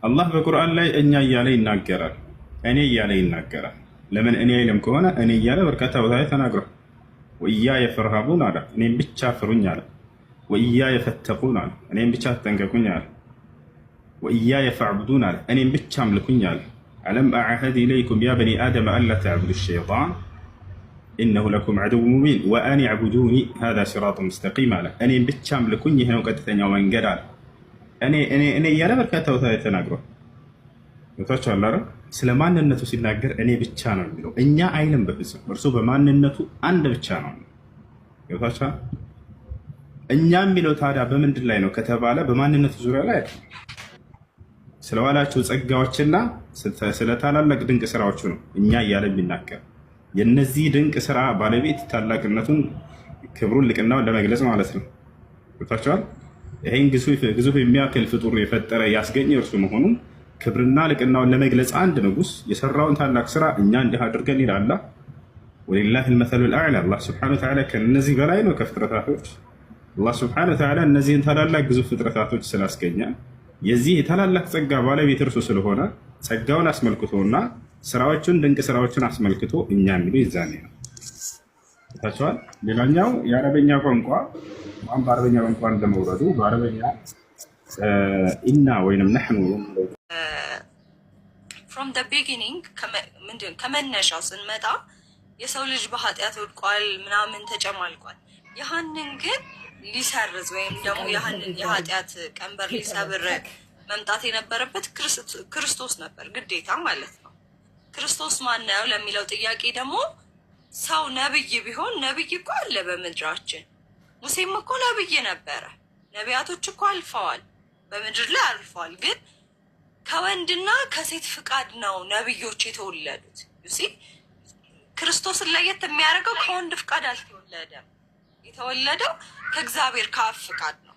አላህ በቁርአን ላይ እኛ እያለ ይናገራል፣ እኔ እያለ ይናገራል። ለምን እኔ አይልም ከሆነ እኔ እያለ በርካታ ቦታ ላይ ተናግሯል። ወኢያየ ፈርሀቡን አለ፣ እኔም ብቻ ፍሩኝ አለ። ወኢያየ ፈተቁን አለ፣ እኔም ብቻ ተጠንቀቁኝ አለ። ወኢያየ ፈዕቡዱን አለ፣ እኔም ብቻ አምልኩኝ አለ። አለም አዕሀድ ኢለይኩም ያ በኒ አደም አላ ተዕቡዱ ሸይጣን ኢነሁ ለኩም ዐዱው ሙቢን ወአን ዕቡዱኒ ሃዛ ሲራጡ ሙስተቂም አለ። እኔም ብቻ አምልኩኝ፣ ይህ ነው ቀጥተኛው መንገድ አለ። እኔ እያለ በርካታ ቦታ ላይ ተናግሯል። ቦታቸው አለ። ስለ ማንነቱ ሲናገር እኔ ብቻ ነው የሚለው፣ እኛ አይልም በፍጹም። እርሱ በማንነቱ አንድ ብቻ ነው ቦታቸው። እኛ የሚለው ታዲያ በምንድን ላይ ነው ከተባለ በማንነቱ ዙሪያ ላይ አይደለም። ስለዋላቸው ጸጋዎችና ስለ ታላላቅ ድንቅ ስራዎቹ ነው እኛ እያለ የሚናገር። የነዚህ ድንቅ ስራ ባለቤት ታላቅነቱን፣ ክብሩን፣ ልቅናውን ለመግለጽ ማለት ነው። ቦታቸዋል። ይሄን ግዙፍ የሚያክል ፍጡር የፈጠረ ያስገኘ እርሱ መሆኑን ክብርና ልቅናውን ለመግለጽ አንድ ንጉስ የሰራውን ታላቅ ስራ እኛ እንዲህ አድርገን ይላል። ወሊላሂ አልመሰሉል አዕላ። አላህ ሱብሓነሁ ወተዓላ ከነዚህ በላይ ነው ከፍጥረታቶች። አላህ ሱብሓነሁ ወተዓላ እነዚህን ታላላቅ ግዙፍ ፍጥረታቶች ስላስገኘ የዚህ የታላላቅ ጸጋ ባለቤት እርሱ ስለሆነ ጸጋውን አስመልክቶና ስራዎቹን ድንቅ ስራዎችን አስመልክቶ እኛ የሚሉ ይዛኔ ነው ታቸዋል። ሌላኛው የአረበኛ ቋንቋ በአረበኛ ቋንቋ እንደመውረዱ በአረበኛ ኢና ወይንም ነሕኑ from the beginning ከመነሻው ስንመጣ የሰው ልጅ በኃጢአት ወድቋል፣ ምናምን ተጨማልቋል። ያህንን ግን ሊሰርዝ ወይም ደግሞ ያህንን የኃጢአት ቀንበር ሊሰብር መምጣት የነበረበት ክርስቶስ ነበር፣ ግዴታ ማለት ነው። ክርስቶስ ማን ነው ለሚለው ጥያቄ ደግሞ ሰው ነብይ ቢሆን ነብይ እኮ አለ በምድራችን። ሙሴም እኮ ነብይ ነበረ። ነቢያቶች እኮ አልፈዋል፣ በምድር ላይ አልፈዋል። ግን ከወንድና ከሴት ፍቃድ ነው ነብዮች የተወለዱት። ዩሲ ክርስቶስን ለየት የሚያደርገው ከወንድ ፍቃድ አልተወለደም። የተወለደው ከእግዚአብሔር ከአብ ፍቃድ ነው።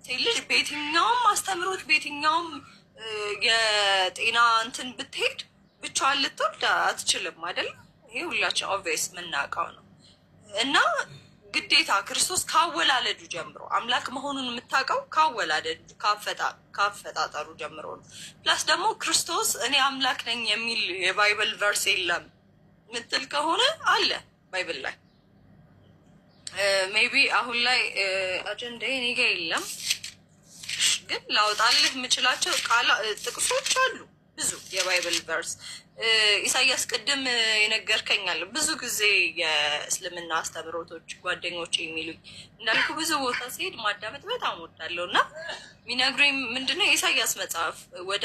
ሴት ልጅ በየትኛውም አስተምሮት በየትኛውም የጤና እንትን ብትሄድ ብቻዋን ልትወልድ አትችልም አይደለም። ይሄ ሁላችን ኦብቪየስ የምናውቀው ነው። እና ግዴታ ክርስቶስ ካወላለዱ ጀምሮ አምላክ መሆኑን የምታውቀው ካወላለዱ ካፈጣጠሩ ጀምሮ ነው። ፕላስ ደግሞ ክርስቶስ እኔ አምላክ ነኝ የሚል የባይብል ቨርስ የለም ምትል ከሆነ አለ ባይብል ላይ። ሜቢ አሁን ላይ አጀንዳ እኔ ጋ የለም፣ ግን ላውጣልህ የምችላቸው ጥቅሶች አሉ ብዙ የባይብል ቨርስ። ኢሳያስ ቅድም የነገርከኛል ብዙ ጊዜ የእስልምና አስተምሮቶች ጓደኞች የሚሉኝ እንዳልኩ ብዙ ቦታ ሲሄድ ማዳመጥ በጣም ወዳለው እና ሚነግሩኝ ምንድነው የኢሳያስ መጽሐፍ ወደ